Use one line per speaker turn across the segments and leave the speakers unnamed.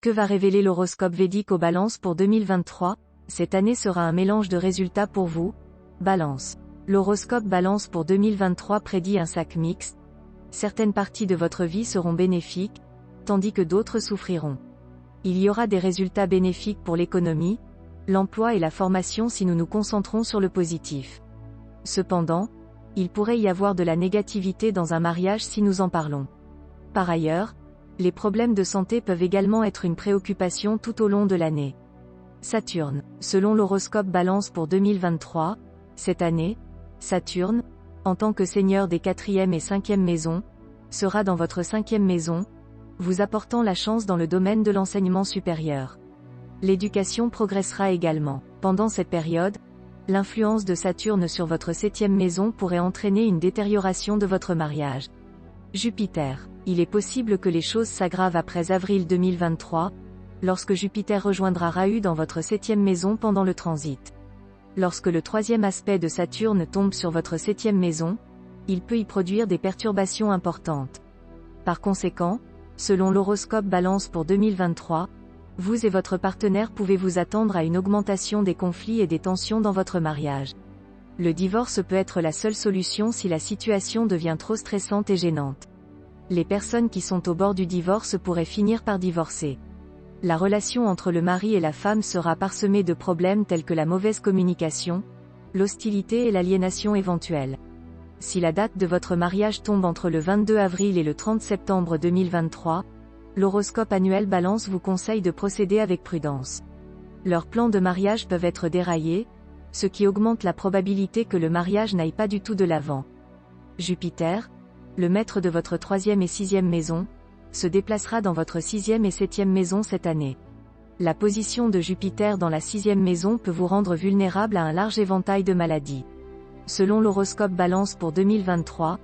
Que va révéler l'horoscope védique aux Balances pour 2023? Cette année sera un mélange de résultats pour vous. Balance. L'horoscope Balance pour 2023 prédit un sac mixte. Certaines parties de votre vie seront bénéfiques, tandis que d'autres souffriront. Il y aura des résultats bénéfiques pour l'économie, l'emploi et la formation si nous nous concentrons sur le positif. Cependant, il pourrait y avoir de la négativité dans un mariage si nous en parlons. Par ailleurs, les problèmes de santé peuvent également être une préoccupation tout au long de l'année. Saturne. Selon l'horoscope Balance pour 2023, cette année, Saturne, en tant que seigneur des 4e et 5e maisons, sera dans votre 5e maison, vous apportant la chance dans le domaine de l'enseignement supérieur. L'éducation progressera également. Pendant cette période, l'influence de Saturne sur votre 7e maison pourrait entraîner une détérioration de votre mariage. Jupiter. Il est possible que les choses s'aggravent après avril 2023, lorsque Jupiter rejoindra Rahu dans votre 7e maison pendant le transit. Lorsque le 3e aspect de Saturne tombe sur votre 7e maison, il peut y produire des perturbations importantes. Par conséquent, selon l'horoscope Balance pour 2023, vous et votre partenaire pouvez vous attendre à une augmentation des conflits et des tensions dans votre mariage. Le divorce peut être la seule solution si la situation devient trop stressante et gênante. Les personnes qui sont au bord du divorce pourraient finir par divorcer. La relation entre le mari et la femme sera parsemée de problèmes tels que la mauvaise communication, l'hostilité et l'aliénation éventuelle. Si la date de votre mariage tombe entre le 22 avril et le 30 septembre 2023, l'horoscope annuel Balance vous conseille de procéder avec prudence. Leurs plans de mariage peuvent être déraillés, ce qui augmente la probabilité que le mariage n'aille pas du tout de l'avant. Jupiter, le maître de votre 3e et 6e maison, se déplacera dans votre 6e et 7e maison cette année. La position de Jupiter dans la 6e maison peut vous rendre vulnérable à un large éventail de maladies. Selon l'horoscope Balance pour 2023,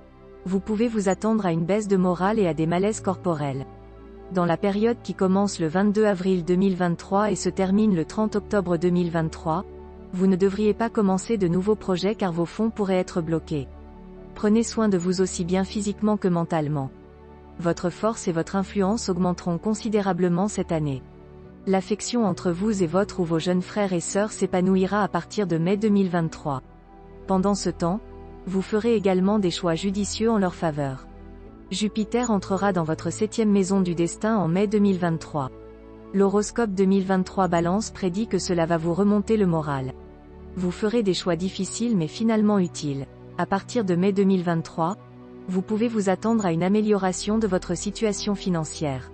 vous pouvez vous attendre à une baisse de morale et à des malaises corporels. Dans la période qui commence le 22 avril 2023 et se termine le 30 octobre 2023, vous ne devriez pas commencer de nouveaux projets car vos fonds pourraient être bloqués. Prenez soin de vous aussi bien physiquement que mentalement. Votre force et votre influence augmenteront considérablement cette année. L'affection entre vous et votre ou vos jeunes frères et sœurs s'épanouira à partir de mai 2023. Pendant ce temps, vous ferez également des choix judicieux en leur faveur. Jupiter entrera dans votre 7e maison du destin en mai 2023. L'horoscope 2023 Balance prédit que cela va vous remonter le moral. Vous ferez des choix difficiles mais finalement utiles. À partir de mai 2023, vous pouvez vous attendre à une amélioration de votre situation financière.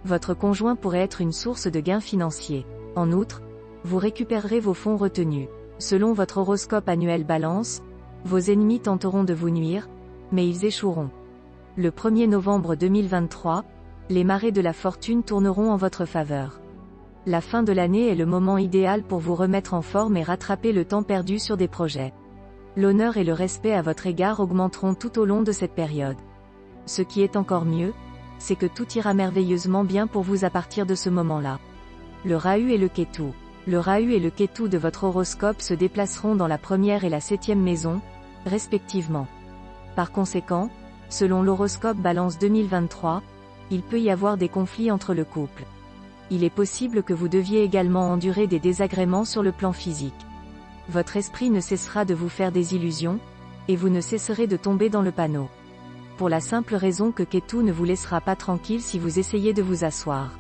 Votre conjoint pourrait être une source de gains financiers. En outre, vous récupérerez vos fonds retenus. Selon votre horoscope annuel Balance, vos ennemis tenteront de vous nuire, mais ils échoueront. Le 1er novembre 2023, les marées de la fortune tourneront en votre faveur. La fin de l'année est le moment idéal pour vous remettre en forme et rattraper le temps perdu sur des projets. L'honneur et le respect à votre égard augmenteront tout au long de cette période. Ce qui est encore mieux, c'est que tout ira merveilleusement bien pour vous à partir de ce moment-là. Le Rahu et le Ketu. Le Rahu et le Ketu de votre horoscope se déplaceront dans la 1re et la 7e maison, respectivement. Par conséquent, selon l'horoscope Balance 2023, il peut y avoir des conflits entre le couple. Il est possible que vous deviez également endurer des désagréments sur le plan physique. Votre esprit ne cessera de vous faire des illusions, et vous ne cesserez de tomber dans le panneau. Pour la simple raison que Ketu ne vous laissera pas tranquille si vous essayez de vous asseoir.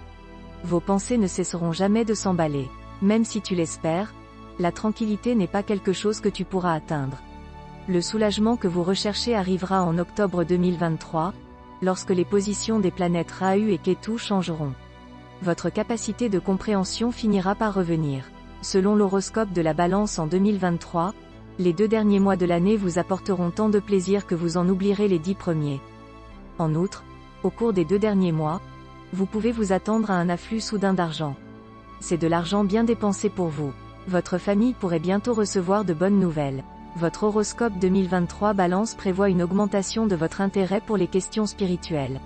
Vos pensées ne cesseront jamais de s'emballer. Même si tu l'espères, la tranquillité n'est pas quelque chose que tu pourras atteindre. Le soulagement que vous recherchez arrivera en octobre 2023, lorsque les positions des planètes Rahu et Ketu changeront. Votre capacité de compréhension finira par revenir. Selon l'horoscope de la Balance en 2023, les 2 derniers mois de l'année vous apporteront tant de plaisir que vous en oublierez les 10 premiers. En outre, au cours des 2 derniers mois, vous pouvez vous attendre à un afflux soudain d'argent. C'est de l'argent bien dépensé pour vous. Votre famille pourrait bientôt recevoir de bonnes nouvelles. Votre horoscope 2023 Balance prévoit une augmentation de votre intérêt pour les questions spirituelles.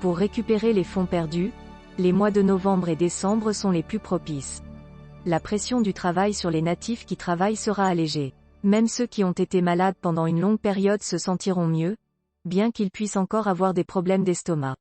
Pour récupérer les fonds perdus, les mois de novembre et décembre sont les plus propices. La pression du travail sur les natifs qui travaillent sera allégée. Même ceux qui ont été malades pendant une longue période se sentiront mieux, bien qu'ils puissent encore avoir des problèmes d'estomac.